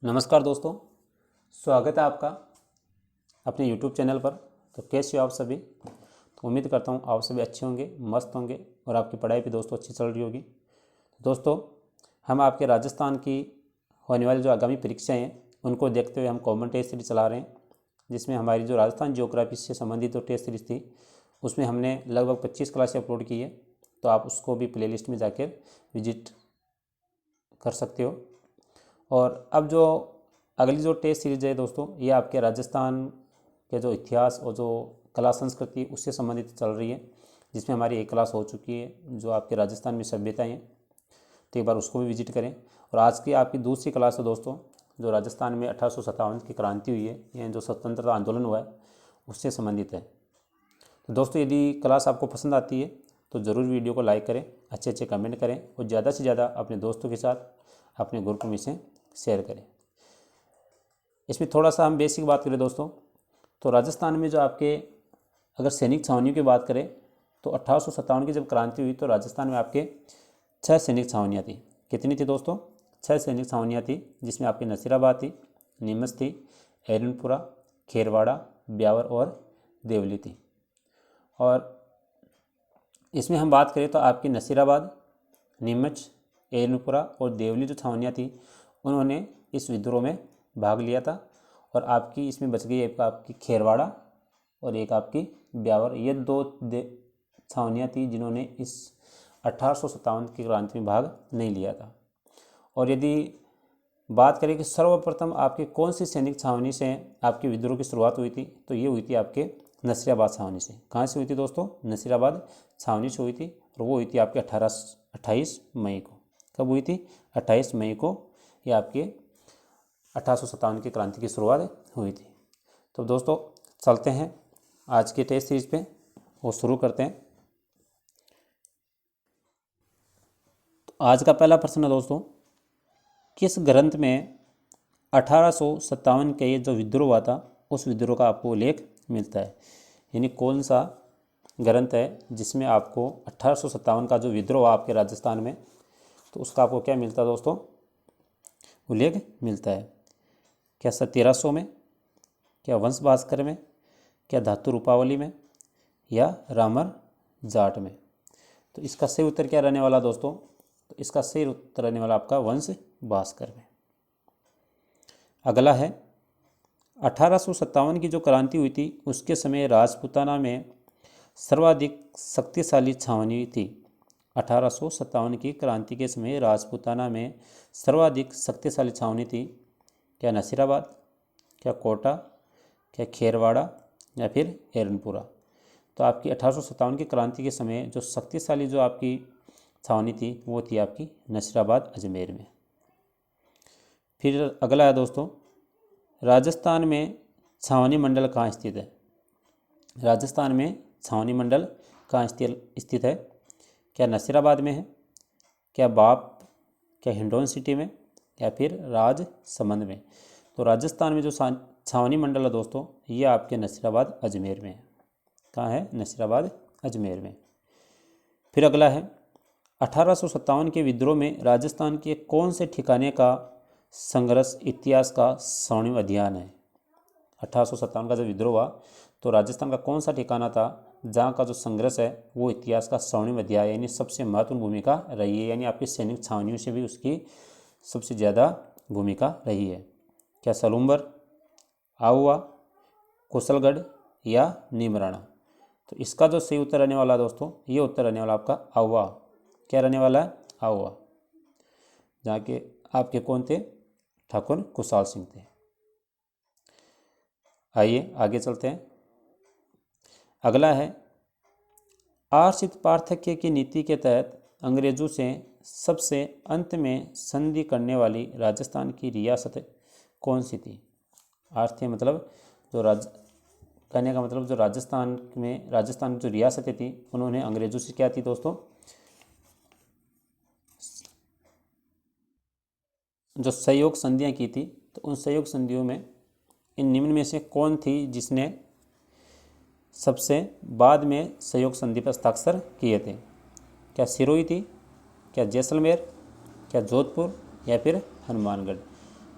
नमस्कार दोस्तों, स्वागत है आपका अपने YouTube चैनल पर। तो कैसे हो आप सभी? तो उम्मीद करता हूँ आप सभी अच्छे होंगे, मस्त होंगे और आपकी पढ़ाई भी दोस्तों अच्छी चल रही होगी। दोस्तों, हम आपके राजस्थान की होने वाली जो आगामी परीक्षाएं हैं उनको देखते हुए हम कॉमन टेस्ट सीरीज चला रहे हैं, जिसमें हमारी जो राजस्थान जियोग्राफी से संबंधित जो टेस्ट सीरीज थी उसमें हमने लगभग 25 क्लासें अपलोड की है। तो आप उसको भी प्ले लिस्ट में जाकर विजिट कर सकते हो। और अब जो अगली जो टेस्ट सीरीज है दोस्तों, ये आपके राजस्थान के जो इतिहास और जो कला संस्कृति उससे संबंधित चल रही है, जिसमें हमारी एक क्लास हो चुकी है जो आपके राजस्थान में सभ्यताएं हैं। तो एक बार उसको भी विजिट करें। और आज की आपकी दूसरी क्लास है दोस्तों, जो राजस्थान में 1857 की क्रांति हुई है, यानी जो स्वतंत्रता आंदोलन हुआ है उससे संबंधित है। तो दोस्तों, यदि क्लास आपको पसंद आती है तो ज़रूर वीडियो को लाइक करें, अच्छे अच्छे कमेंट करें और ज़्यादा से ज़्यादा अपने दोस्तों के साथ अपने ग्रुप में इसे शेयर करें। इसमें थोड़ा सा हम बेसिक बात करें दोस्तों, तो राजस्थान में जो आपके अगर सैनिक छावनियों की बात करें तो 1857 की जब क्रांति हुई तो राजस्थान में आपके 6 सैनिक छावनियाँ थी। कितनी थी दोस्तों? 6 सैनिक छावनियाँ थी, जिसमें आपकी नसीराबाद थी, नीमच थी, एरनपुरा, खेरवाड़ा, ब्यावर और देवली थी। और इसमें हम बात करें तो आपकी नसीराबाद, नीमच, एरनपुरा और देवली जो छावनियाँ थी उन्होंने इस विद्रोह में भाग लिया था। और आपकी इसमें बच गई एक आपकी खेरवाड़ा और एक आपकी ब्यावर। ये दो छावनियाँ थी जिन्होंने इस 1857 की क्रांति में भाग नहीं लिया था। और यदि बात करें कि सर्वप्रथम आपकी कौन सी सैनिक छावनी से आपकी विद्रोह की शुरुआत हुई थी, तो ये हुई थी आपके नसीराबाद छावनी से। कहाँ से हुई थी दोस्तों? नसीराबाद छावनी से हुई थी। और वो हुई थी आपके 28 मई को। कब हुई थी? 28 मई को ये आपके 1857 की क्रांति की शुरुआत हुई थी। तो दोस्तों, चलते हैं आज के टेस्ट सीरीज पे और शुरू करते हैं। तो आज का पहला प्रश्न है दोस्तों, किस ग्रंथ में 1857 के ये जो विद्रोह हुआ था उस विद्रोह का आपको उल्लेख मिलता है? यानी कौन सा ग्रंथ है जिसमें आपको 1857 का जो विद्रोह हुआ आपके राजस्थान में, तो उसका आपको क्या मिलता है दोस्तों? उल्लेख मिलता है। क्या सत्यरासो में, क्या वंश भास्कर में, क्या धातु रूपावली में, या रामर जाट में? तो इसका सही उत्तर क्या रहने वाला दोस्तों? तो इसका सही उत्तर रहने वाला आपका वंश भास्कर में। अगला है, 1857 की जो क्रांति हुई थी उसके समय राजपूताना में सर्वाधिक शक्तिशाली छावनी थी। 1857 की क्रांति के समय राजपूताना में सर्वाधिक शक्तिशाली छावनी थी। क्या नसीराबाद, क्या कोटा, क्या खेरवाड़ा, या फिर एरनपुरा? तो आपकी 1857 की क्रांति के समय जो शक्तिशाली जो आपकी छावनी थी वो थी आपकी नसीराबाद अजमेर में। फिर अगला है दोस्तों, राजस्थान में छावनी मंडल कहाँ स्थित है? राजस्थान में छावनी मंडल कहाँ स्थित है? क्या नसीराबाद में है, क्या बाप, क्या हिंडौन सिटी में, या फिर राजसमंद में? तो राजस्थान में जो छावनी मंडल है दोस्तों ये आपके नसीराबाद अजमेर में है। कहाँ है? नसीराबाद अजमेर में। फिर अगला है, 1857 के विद्रोह में राजस्थान के कौन से ठिकाने का संघर्ष इतिहास का स्वर्णिम अध्याय है? 1857 का जब विद्रोह हुआ तो राजस्थान का कौन सा ठिकाना था जहाँ का जो संघर्ष है वो इतिहास का स्वर्णिम अध्याय यानी सबसे महत्वपूर्ण भूमिका रही है, यानी आपकी सैनिक छावनियों से भी उसकी सबसे ज़्यादा भूमिका रही है? क्या सलूम्बर, आहुआ, कुशलगढ़, या नीमराणा? तो इसका जो सही उत्तर रहने वाला है दोस्तों, ये उत्तर रहने वाला आपका आहुआ। क्या रहने वाला है? आहुआ, जहाँ के आपके कौन थे? ठाकुर कुशाल सिंह थे। आइए आगे चलते हैं। अगला है, आश्रित पार्थक्य की नीति के तहत अंग्रेजों से सबसे अंत में संधि करने वाली राजस्थान की रियासत कौन सी थी? आर्थ मतलब जो कहने का मतलब जो राजस्थान की जो रियासतें थी उन्होंने अंग्रेजों से क्या थी दोस्तों? जो सहयोग संधियाँ की थी। तो उन सहयोग संधियों में इन निम्न में से कौन थी जिसने सबसे बाद में सहयोग संधि पर हस्ताक्षर किए थे? क्या सिरोही थी, क्या जैसलमेर, क्या जोधपुर, या फिर हनुमानगढ़?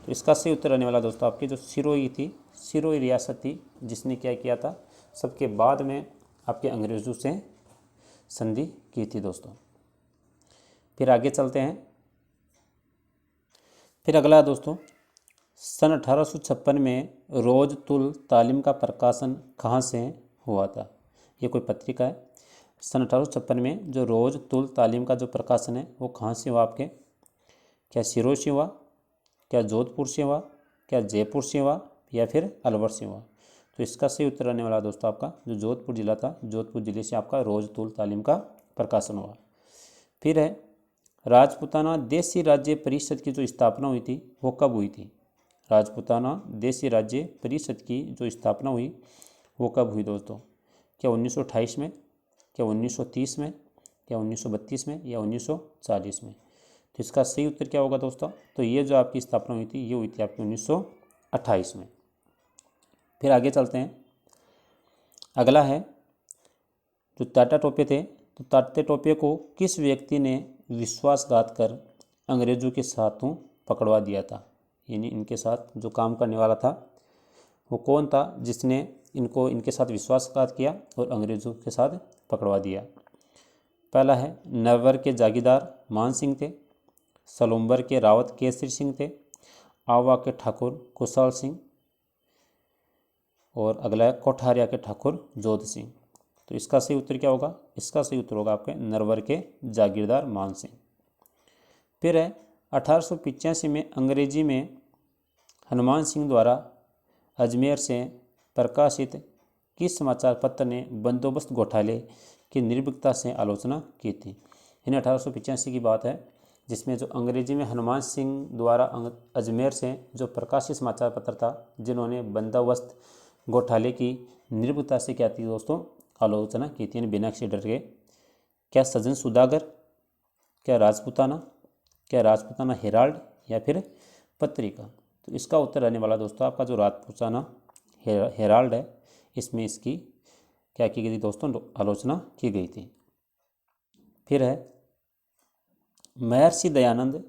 तो इसका सही उत्तर रहने वाला दोस्तों आपकी जो सिरोही थी, सिरोही रियासत थी, जिसने क्या किया था, सबके बाद में आपके अंग्रेज़ों से संधि की थी दोस्तों। फिर आगे चलते हैं। फिर अगला दोस्तों, सन 1856 में रोज़ तुल तालीम का प्रकाशन कहाँ से हुआ था? ये कोई पत्रिका है। सन 1856 में जो रोज़ तुल तालीम का जो प्रकाशन है वो कहाँ से हुआ आपके? क्या सिरोही से हुआ, क्या जोधपुर से हुआ, क्या जयपुर से हुआ, या फिर अलवर से हुआ? तो इसका सही उत्तर रहने वाला दोस्तों आपका जो जोधपुर जिला था, जोधपुर जिले से आपका रोज़ तुल तालीम का प्रकाशन हुआ। फिर है राजपूताना देशी राज्य परिषद की जो स्थापना हुई थी वो कब हुई थी? राजपूताना देशी राज्य परिषद की जो स्थापना हुई वो कब हुई दोस्तों? क्या 1928 में, क्या 1930 में, क्या 1932 में, या 1940 में? तो इसका सही उत्तर क्या होगा दोस्तों? तो ये जो आपकी स्थापना हुई थी ये हुई थी आपकी 1928 में। फिर आगे चलते हैं। अगला है जो तात्या टोपे थे, तो तात्या टोपे को किस व्यक्ति ने विश्वासघात कर अंग्रेज़ों के हाथों पकड़वा दिया था? यानी इनके साथ जो काम करने वाला था वो कौन था जिसने इनके साथ विश्वासघात किया और अंग्रेज़ों के साथ पकड़वा दिया? पहला है नरवर के जागीरदार मान सिंह थे, सलूम्बर के रावत केसरी सिंह थे, आवा के ठाकुर कुशल सिंह, और अगला है कोठारिया के ठाकुर जोध सिंह। तो इसका सही उत्तर क्या होगा? इसका सही उत्तर होगा आपके नरवर के जागीरदार मान सिंह। फिर है 1885 में अंग्रेजी में हनुमान सिंह द्वारा अजमेर से प्रकाशित किस समाचार पत्र ने बंदोबस्त घोटाले की निर्भीकता से आलोचना की थी? यानी 1885 की बात है जिसमें जो अंग्रेजी में हनुमान सिंह द्वारा अजमेर से जो प्रकाशित समाचार पत्र था जिन्होंने बंदोबस्त घोटाले की निर्भीकता से क्या थी दोस्तों? आलोचना की थी, यानी बिना किसी डर के। क्या सज्जन सुदागर, क्या राजपूताना, क्या राजपूताना हेराल्ड, या फिर पत्रिका? तो इसका उत्तर रहने वाला दोस्तों आपका जो राजपूताना हेराल्ड है, इसमें इसकी क्या की गई थी दोस्तों? आलोचना की गई थी। फिर है महर्षि दयानंद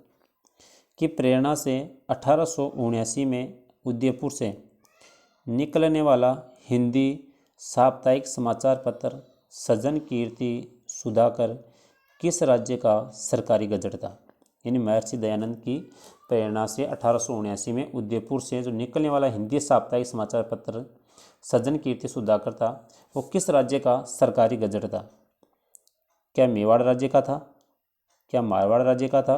की प्रेरणा से 1879 में उदयपुर से निकलने वाला हिंदी साप्ताहिक समाचार पत्र सज्जन कीर्ति सुधाकर किस राज्य का सरकारी गजट था? यानी महर्षि दयानंद की प्रेरणा से 1879 में उदयपुर से जो निकलने वाला हिंदी साप्ताहिक समाचार पत्र सज्जन कीर्ति सुधाकर था वो किस राज्य का सरकारी गजट था? क्या मेवाड़ राज्य का था, क्या मारवाड़ राज्य का था,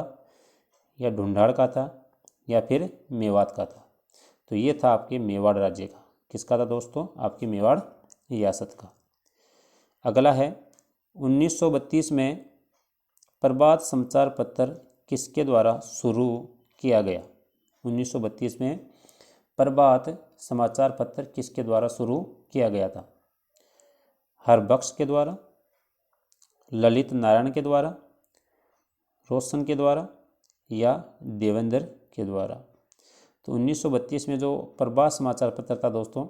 या ढूंढाड़ का था, या फिर मेवात का था? तो ये था आपके मेवाड़ राज्य का। किसका था दोस्तों? आपकी मेवाड़ रियासत का। अगला है 1932 में प्रभात समाचार पत्र किसके द्वारा शुरू किया गया? 1932 में प्रभात समाचार पत्र किसके द्वारा शुरू किया गया था? हरबख्श के द्वारा, ललित नारायण के द्वारा, रोशन के द्वारा, या देवेंद्र के द्वारा? तो 1932 में जो प्रभात समाचार पत्र था दोस्तों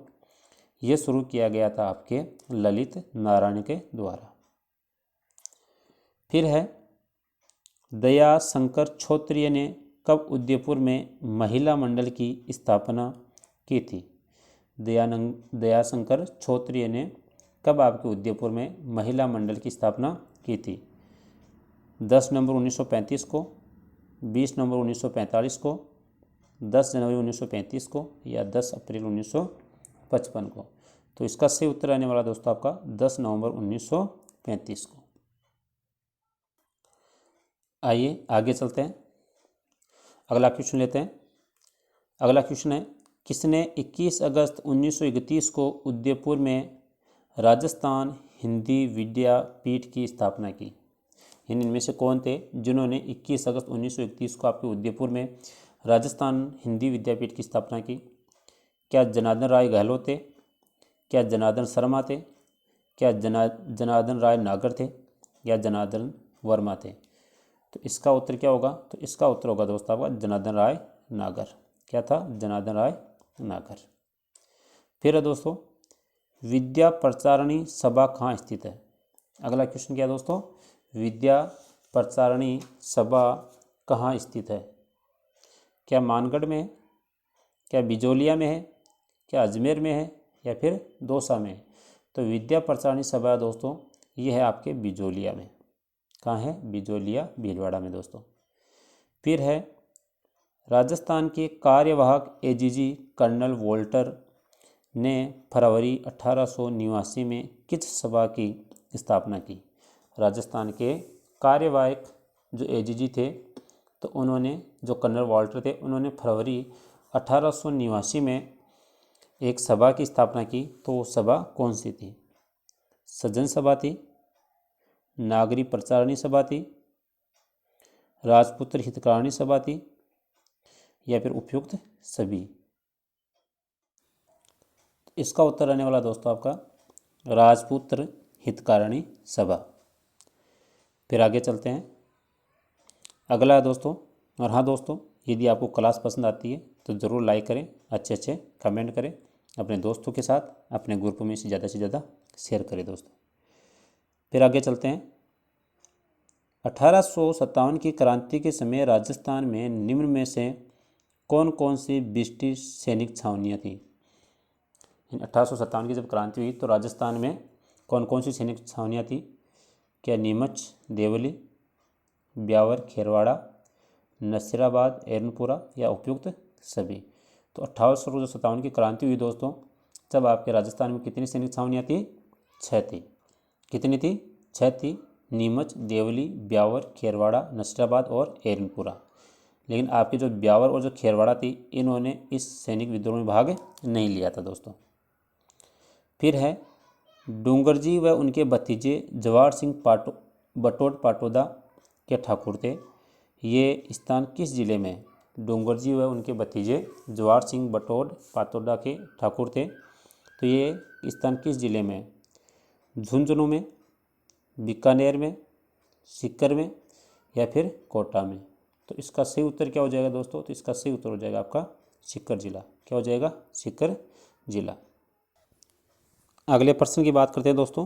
ये शुरू किया गया था आपके ललित नारायण के द्वारा। फिर है दया शंकर छोत्रिय ने कब उदयपुर में महिला मंडल की स्थापना की थी? दयाशंकर छोत्रिय ने कब आपके उदयपुर में महिला मंडल की स्थापना की थी? 10 नवंबर 1935 को, 20 नवंबर 1945 को, 10 जनवरी 1935 को, या 10 अप्रैल 1955 को? तो इसका सही उत्तर आने वाला दोस्तों आपका 10 नवंबर 1935 को। आइए आगे चलते हैं, अगला क्वेश्चन लेते हैं। अगला क्वेश्चन है किसने 21 अगस्त 1931 को उदयपुर में राजस्थान हिंदी विद्यापीठ की स्थापना की? यानी इनमें से कौन थे जिन्होंने 21 अगस्त 1931 को आपके उदयपुर में राजस्थान हिंदी विद्यापीठ की स्थापना की? क्या जनार्दन राय गहलोत थे, क्या जनार्दन शर्मा थे, क्या जनार्दन राय नागर थे, या जनार्दन वर्मा थे? तो इसका उत्तर क्या होगा? तो इसका उत्तर होगा दोस्तों आपका जनार्दन राय नागर। क्या था? जनार्दन राय नागर। फिर है दोस्तों विद्या प्रचारणी सभा कहाँ स्थित है? अगला क्वेश्चन क्या है दोस्तों? विद्या प्रचारणी सभा कहाँ स्थित है? क्या मानगढ़ में, क्या बिजोलिया में है, क्या अजमेर में है, या फिर दौसा में है? तो विद्या प्रसारणी सभा दोस्तों ये है आपके बिजोलिया में। कहाँ है? बिजोलिया भीलवाड़ा में दोस्तों। फिर है राजस्थान के कार्यवाहक एजीजी कर्नल वोल्टर ने फरवरी 1889 में किस सभा की स्थापना की? राजस्थान के कार्यवाहक जो एजीजी थे तो उन्होंने, जो कर्नल वॉल्टर थे, उन्होंने फरवरी 1889 में एक सभा की स्थापना की। तो वो सभा कौन सी थी? सज्जन सभा थी, नागरी प्रचारणी सभा थी, राजपुत्र हितकारिणी सभा थी, या फिर उपयुक्त सभी? इसका उत्तर रहने वाला दोस्तों आपका राजपुत्र हितकारिणी सभा। फिर आगे चलते हैं। अगला है दोस्तों, और हाँ दोस्तों, यदि आपको क्लास पसंद आती है तो ज़रूर लाइक करें, अच्छे अच्छे कमेंट करें, अपने दोस्तों के साथ अपने ग्रुप में से ज़्यादा शेयर करें दोस्तों। फिर आगे चलते हैं। 1857 की क्रांति के समय राजस्थान में निम्न में से कौन कौन सी ब्रिटिश सैनिक छावनियाँ थीं? 1857 की जब क्रांति हुई तो राजस्थान में कौन कौन सी सैनिक छावनियाँ थी? क्या नीमच, देवली, ब्यावर, खेरवाड़ा, नसीराबाद, एरनपुरा, या उपयुक्त सभी? तो 1857 की क्रांति हुई दोस्तों, जब आपके राजस्थान में कितनी सैनिक छावनियाँ थी? 6 थी। कितनी थी? 6 थी। नीमच, देवली, ब्यावर, खेरवाड़ा, नसीराबाद और एरनपुरा। लेकिन आपके जो ब्यावर और जो खेरवाड़ा थी, इन्होंने इस सैनिक विद्रोह में भाग नहीं लिया था दोस्तों। फिर है डूंगरजी व उनके भतीजे जवाहर सिंह बटोट पाटोदा के ठाकुर थे। ये स्थान किस जिले में? डूंगरजी व उनके भतीजे जवाहर सिंह बटोट पाटोदा के ठाकुर थे, तो ये स्थान किस जिले में? झुंझुनू में, बीकानेर में, सीकर में, या फिर कोटा में? तो इसका सही उत्तर क्या हो जाएगा दोस्तों? तो इसका सही उत्तर हो जाएगा आपका सीकर जिला। क्या हो जाएगा? सीकर जिला। अगले प्रश्न की बात करते हैं दोस्तों।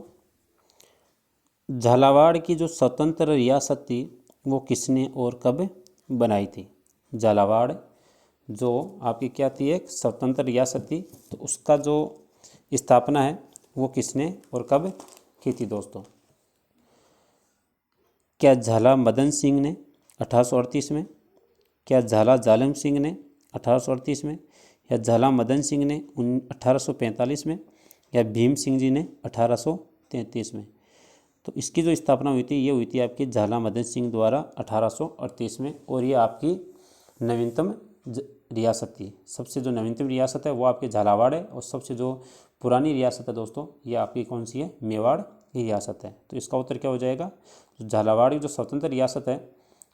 झालावाड़ की जो स्वतंत्र रियासत थी वो किसने और कब बनाई थी? झालावाड़ जो आपकी क्या थी? एक स्वतंत्र रियासत थी, तो उसका जो स्थापना है वो किसने और कब की थी दोस्तों? क्या झाला मदन सिंह ने 1838 में, क्या झाला जालम सिंह ने 1838 में, या झाला मदन सिंह ने 1845 में, या भीम सिंह जी ने 1833 में? तो इसकी जो स्थापना हुई थी ये हुई थी आपकी झाला मदन सिंह द्वारा 1838 में, और ये आपकी नवीनतम रियासत थी। सबसे जो नवीनतम रियासत है वो आपकी झालावाड़ है, और सबसे जो पुरानी रियासत है दोस्तों ये आपकी कौन सी है? मेवाड़ की रियासत है। तो इसका उत्तर क्या हो जाएगा? झालावाड़ की जो स्वतंत्र रियासत है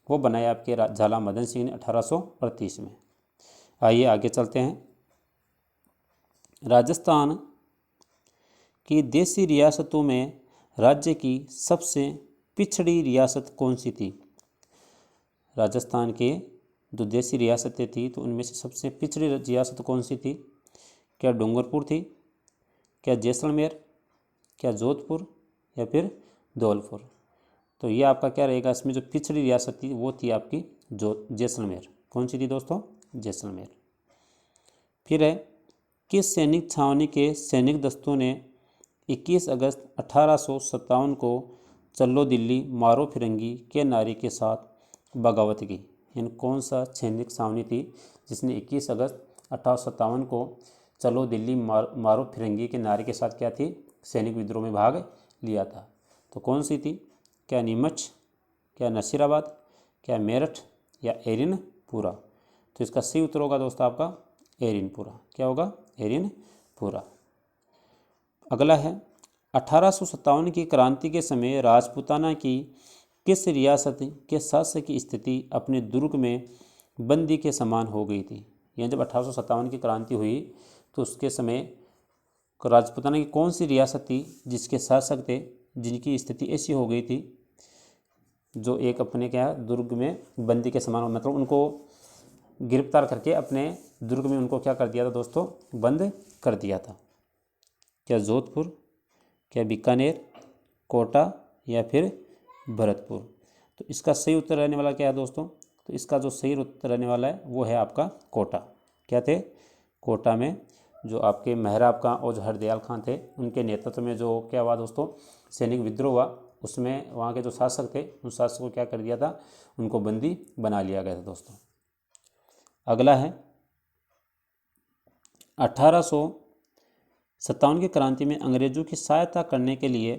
वो बनाया आपके झाला मदन सिंह ने 1838 में। आइए आगे चलते हैं। राजस्थान की देशी रियासतों में राज्य की सबसे पिछड़ी रियासत कौन सी थी? राजस्थान के जो देशी रियासतें थी तो उनमें से सबसे पिछड़ी रियासत कौन सी थी? क्या डूंगरपुर थी, क्या जैसलमेर, क्या जोधपुर, या फिर धौलपुर? तो ये आपका क्या रहेगा? इसमें जो पिछड़ी रियासत थी वो थी आपकी जैसलमेर। कौन सी थी दोस्तों? जैसलमेर। फिर है किस सैनिक छावनी के सैनिक दस्तों ने 21 अगस्त 1857 को चलो दिल्ली मारो फिरंगी के नारे के साथ बगावत की? इन कौन सा सैनिक छावनी थी जिसने 21 अगस्त 1857 को चलो दिल्ली मारो फिरंगी के नारे के साथ क्या थी? सैनिक विद्रोह में भाग लिया था। तो कौन सी थी? क्या नीमच, क्या नसीराबाद, क्या मेरठ, या एरिनपुरा? तो इसका सही उत्तर होगा दोस्तों आपका एरिनपुरा। क्या होगा? एरिनपुरा। अगला है 1857 की क्रांति के समय राजपूताना की किस रियासत के शासक की स्थिति अपने दुर्ग में बंदी के समान हो गई थी? यानी जब 1857 की क्रांति हुई तो उसके समय राजपूताना की कौन सी रियासत थी जिसके शासक थे जिनकी स्थिति ऐसी हो गई थी जो एक अपने क्या दुर्ग में बंदी के समान, मतलब उनको गिरफ्तार करके अपने दुर्ग में उनको क्या कर दिया था दोस्तों? बंद कर दिया था। क्या जोधपुर, क्या बीकानेर, कोटा, या फिर भरतपुर? तो इसका सही उत्तर रहने वाला क्या है दोस्तों? तो इसका जो सही उत्तर रहने वाला है वो है आपका कोटा। क्या थे? कोटा में जो आपके मेहराब खां और जो हरदयाल खां थे उनके नेतृत्व में जो क्या हुआ दोस्तों, सैनिक विद्रोह हुआ, उसमें वहाँ के जो शासक थे उन शासक को क्या कर दिया था, उनको बंदी बना लिया गया था दोस्तों। अगला है 1857 की क्रांति में अंग्रेजों की सहायता करने के लिए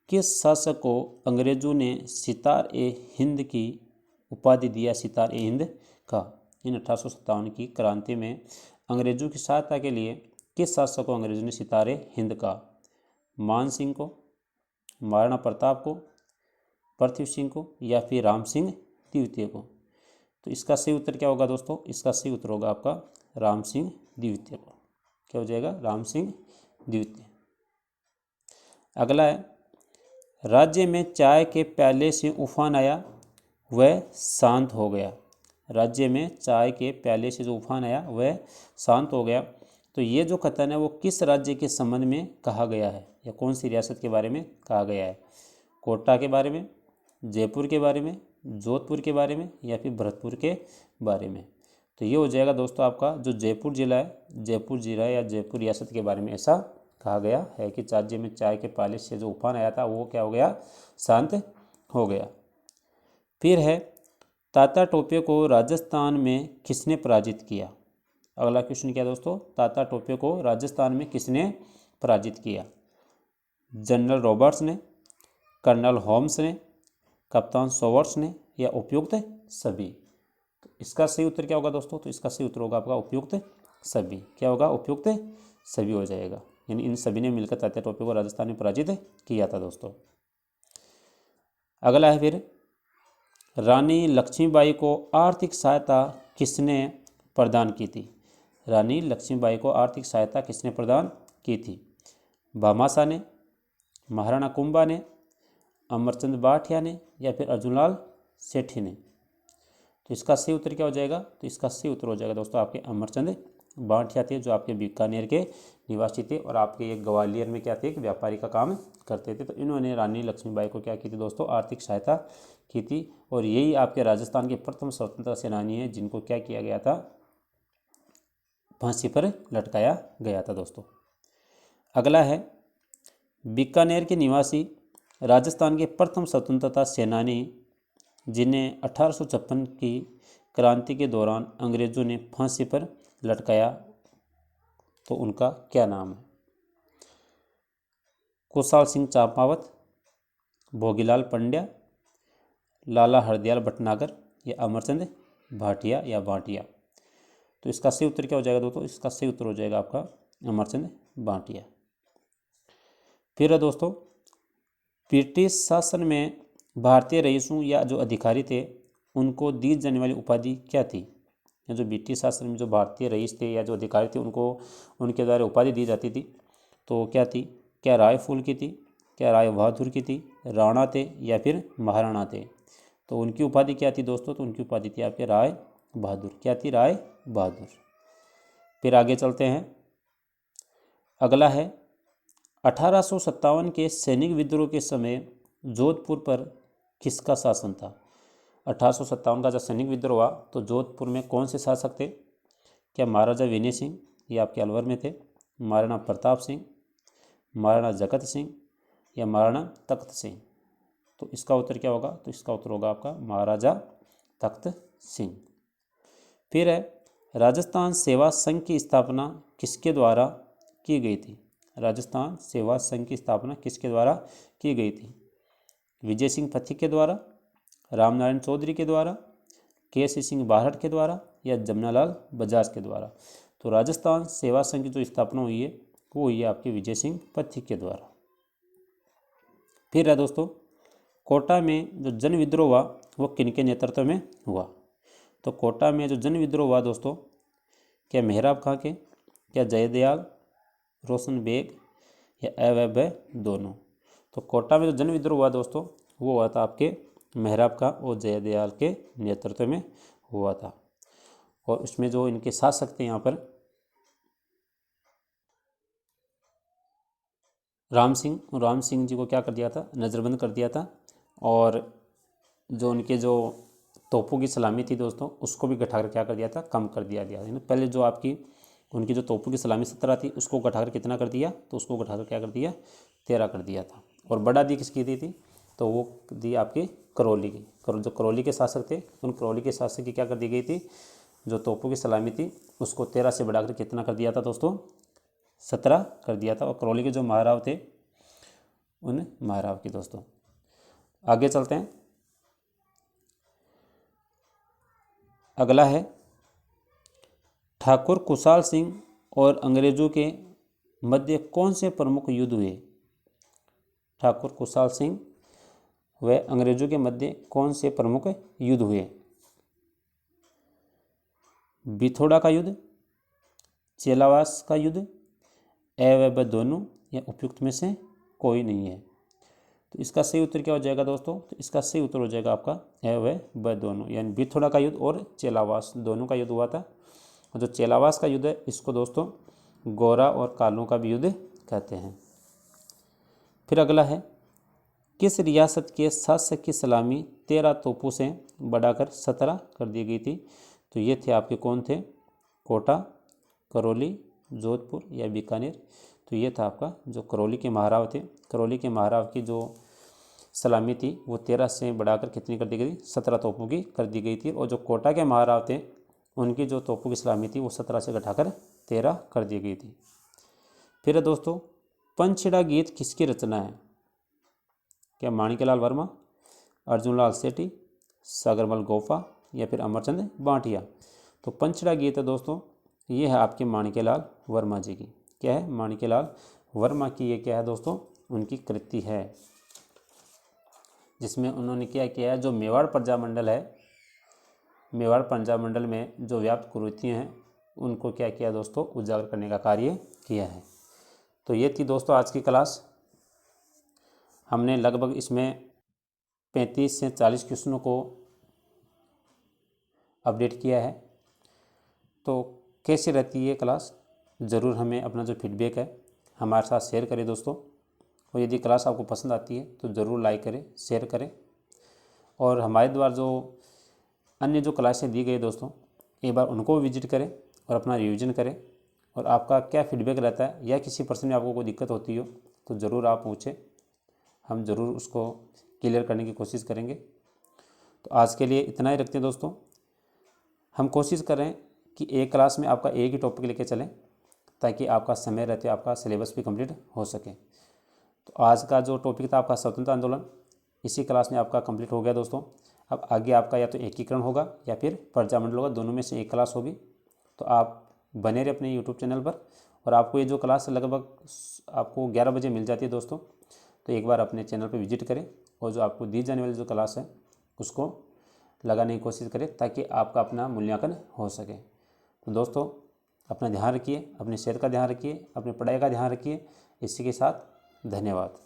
किस शासक को अंग्रेजों ने सितार ए हिंद की उपाधि दिया, सितार ए हिंद का। इन 1857 की क्रांति में अंग्रेजों की सहायता के लिए किस शासक को अंग्रेजों ने सितार ए हिंद का। मान सिंह को, महाराणा प्रताप को, पृथ्वी सिंह को, या फिर राम सिंह द्वितीय को। तो इसका सही उत्तर क्या होगा दोस्तों, इसका सही उत्तर होगा आपका राम सिंह द्वितीय को। क्या हो जाएगा, राम सिंह द्वितीय। अगला है राज्य में चाय के प्याले से उफान आया वह शांत हो गया। राज्य में चाय के प्याले से जो उफान आया वह शांत हो गया। तो ये जो कथन है वो किस राज्य के संबंध में कहा गया है, या कौन सी रियासत के बारे में कहा गया है। कोटा के बारे में, जयपुर के बारे में, जोधपुर के बारे में, या फिर भरतपुर के बारे में। तो ये हो जाएगा दोस्तों आपका जो जयपुर जिला है, जयपुर जिला या जयपुर रियासत के बारे में ऐसा कहा गया है कि राज्य में चाय के प्याले से जो उफान आया था वो क्या हो गया, शांत हो गया। फिर है तात्या टोपे को राजस्थान में किसने पराजित किया। अगला क्वेश्चन क्या दोस्तों, तात्या टोपे को राजस्थान में किसने पराजित किया। जनरल रॉबर्ट्स ने, कर्नल होम्स ने, कप्तान सोवर्स ने, या उपयुक्त सभी। तो इसका सही उत्तर क्या होगा दोस्तों, तो इसका सही उत्तर होगा आपका उपयुक्त सभी। क्या होगा, उपयुक्त सभी हो जाएगा, यानी इन सभी ने मिलकर तात्या टोपे को राजस्थान में पराजित किया था दोस्तों। अगला है फिर रानी लक्ष्मीबाई को आर्थिक सहायता किसने प्रदान की थी। रानी लक्ष्मीबाई को आर्थिक सहायता किसने प्रदान की थी। भामाशाह ने, महाराणा कुंभा ने, अमरचंद बाठिया ने, या फिर अर्जुनलाल सेठी ने। तो इसका सही उत्तर क्या हो जाएगा, तो इसका सही उत्तर हो जाएगा दोस्तों आपके अमरचंद बाठिया थे, जो आपके बीकानेर के निवासी थे और आपके एक ग्वालियर में क्या थे, एक व्यापारी का काम करते थे। तो इन्होंने रानी लक्ष्मीबाई को क्या की थी दोस्तों, आर्थिक सहायता की थी। और यही आपके राजस्थान के प्रथम स्वतंत्रता सेनानी हैं जिनको क्या किया गया था, फांसी पर लटकाया गया था दोस्तों। अगला है बीकानेर के निवासी राजस्थान के प्रथम स्वतंत्रता सेनानी जिन्हें 1856 की क्रांति के दौरान अंग्रेजों ने फांसी पर लटकाया, तो उनका क्या नाम है। कुशाल सिंह चांपावत, भोगीलाल पंड्या, लाला हरदयाल भटनागर, या अमरचंद भाटिया या भाटिया। तो इसका सही उत्तर क्या हो जाएगा दोस्तों, इसका सही उत्तर हो जाएगा आपका अमरचंद भाटिया। फिर है दोस्तों ब्रिटिश शासन में भारतीय रईसों या जो अधिकारी थे उनको दी जाने वाली उपाधि क्या थी। या जो ब्रिटिश शासन में जो भारतीय रईस थे या जो अधिकारी थे उनको उनके द्वारा उपाधि दी जाती थी, तो क्या थी, क्या राय फूल की थी, क्या राय बहादुर की थी, राणा थे, या फिर महाराणा थे। तो उनकी उपाधि क्या थी दोस्तों, तो उनकी उपाधि थी आपके राय बहादुर। क्या थी, राय बहादुर। फिर आगे चलते हैं। अगला है 1857 के सैनिक विद्रोह के समय जोधपुर पर किसका शासन था। 1857 का जब सैनिक विद्रोह हुआ तो जोधपुर में कौन से शासक थे। क्या महाराजा विनय सिंह, ये आपके अलवर में थे, महाराणा प्रताप सिंह, महाराणा जगत सिंह, या महाराणा तख्त सिंह। तो इसका उत्तर क्या होगा, तो इसका उत्तर होगा आपका महाराजा तख्त सिंह। फिर है राजस्थान सेवा संघ की स्थापना किसके द्वारा की गई थी। राजस्थान सेवा संघ की स्थापना किसके द्वारा की गई थी। विजय सिंह पथिक के द्वारा, रामनारायण चौधरी के द्वारा, केसी सिंह बारहट के द्वारा, या जमनालाल बजाज के द्वारा। तो राजस्थान सेवा संघ की जो स्थापना हुई है वो हुई है आपके विजय सिंह पथिक के द्वारा। फिर है दोस्तों कोटा में जो जन विद्रोह हुआ वो किनके नेतृत्व में हुआ। तो कोटा में जो जन विद्रोह हुआ दोस्तों, क्या मेहराब खां के, क्या जयदयाल, रोशन बेग, या अवैभय दोनों। तो कोटा में जो जन विद्रोह हुआ दोस्तों वो हुआ था आपके मेहराब खां और जयदयाल के नेतृत्व में हुआ था। और उसमें जो इनके शासक थे यहाँ पर राम सिंह जी को क्या कर दिया था, नज़रबंद कर दिया था। और जो उनके जो तोपों की सलामी थी दोस्तों उसको भी घटा कर क्या कर दिया था, कम कर दिया गया। पहले जो आपकी उनकी जो तोपों की सलामी 17 थी उसको घटाकर कितना कर दिया, तो उसको घटाकर क्या कर दिया, 13 कर दिया था। और बड़ा दी किसकी दी थी, तो वो दी आपकी करौली की। जो करौली के शासक थे उन करौली के शासक की क्या कर दी गई थी, जो तोपों की सलामी थी उसको 13 से बढ़ाकर कितना कर दिया था दोस्तों, 17 कर दिया था। और करौली के जो महाराव थे उन महाराव की। दोस्तों आगे चलते हैं, अगला है ठाकुर कुशाल सिंह और अंग्रेजों के मध्य कौन से प्रमुख युद्ध हुए। ठाकुर कुशाल सिंह व अंग्रेजों के मध्य कौन से प्रमुख युद्ध हुए। बिथोड़ा का युद्ध, चेलावास का युद्ध, ए व दोनों, या उपयुक्त में से कोई नहीं है। तो इसका सही उत्तर क्या हो जाएगा दोस्तों, तो इसका सही उत्तर हो जाएगा आपका ए व दोनों, यानी बिथोड़ा का युद्ध और चेलावास दोनों का युद्ध हुआ था। और जो चेलावास का युद्ध है इसको दोस्तों गोरा और कालों का भी युद्ध कहते हैं। फिर अगला है, किस रियासत के शासक की सलामी 13 तोपों से बढ़ाकर 17 कर दी गई थी। तो ये थे आपके कौन थे, कोटा, करौली, जोधपुर या बीकानेर। तो ये था आपका जो करौली के महाराव थे। करौली के महाराव की जो सलामी थी वो 13 से बढ़ाकर कितनी कर दी गई, 17 तोपों की कर दी गई थी। और जो कोटा के महाराव थे उनकी जो तोपों की सलामी थी वो 17 से घटाकर 13 कर दी गई थी। फिर है दोस्तों, पंचछिड़ा गीत किसकी रचना है। क्या माणिक्यलाल वर्मा, अर्जुनलाल सेठी, सागरमल गोफा या फिर अमरचंद बांटिया। तो पंचछिड़ा गीत है दोस्तों, ये है आपके माणिक्यलाल वर्मा जी की। क्या है, माणिक्यलाल वर्मा की ये क्या है दोस्तों, उनकी कृति है, जिसमें उन्होंने क्या किया है, जो मेवाड़ प्रजामंडल है, मेवाड़ प्रजामंडल में जो व्याप्त कुरीतियाँ हैं उनको क्या किया दोस्तों, उजागर करने का कार्य किया है। तो ये थी दोस्तों आज की क्लास। हमने लगभग इसमें 35 से 40 क्वेश्चनों को अपडेट किया है। तो कैसी रहती है ये क्लास, ज़रूर हमें अपना जो फीडबैक है हमारे साथ शेयर करें दोस्तों। और यदि क्लास आपको पसंद आती है तो ज़रूर लाइक करें, शेयर करें। और हमारे द्वारा जो अन्य जो क्लासें दी गई दोस्तों, एक बार उनको विजिट करें और अपना रिवीजन करें। और आपका क्या फीडबैक रहता है या किसी प्रश्न में आपको कोई दिक्कत होती हो तो ज़रूर आप पूछें, हम ज़रूर उसको क्लियर करने की कोशिश करेंगे। तो आज के लिए इतना ही रखते हैं दोस्तों। हम कोशिश करें कि एक क्लास में आपका एक ही टॉपिक लेके चलें ताकि आपका समय रहते आपका सिलेबस भी कंप्लीट हो सके। तो आज का जो टॉपिक था आपका स्वतंत्रता आंदोलन, इसी क्लास में आपका कंप्लीट हो गया दोस्तों। अब आगे आपका या तो एकीकरण होगा या फिर प्रजामंडल होगा, दोनों में से एक क्लास होगी। तो आप बने रहे अपने यूट्यूब चैनल पर। और आपको ये जो क्लास लगभग आपको 11 बजे मिल जाती है दोस्तों, तो एक बार अपने चैनल पर विजिट करें और जो आपको दी जाने वाली जो क्लास है उसको लगाने की कोशिश करें ताकि आपका अपना मूल्यांकन हो सके। तो दोस्तों अपना ध्यान रखिए, अपनी सेहत का ध्यान रखिए, अपनी पढ़ाई का ध्यान रखिए। इसी के साथ धन्यवाद।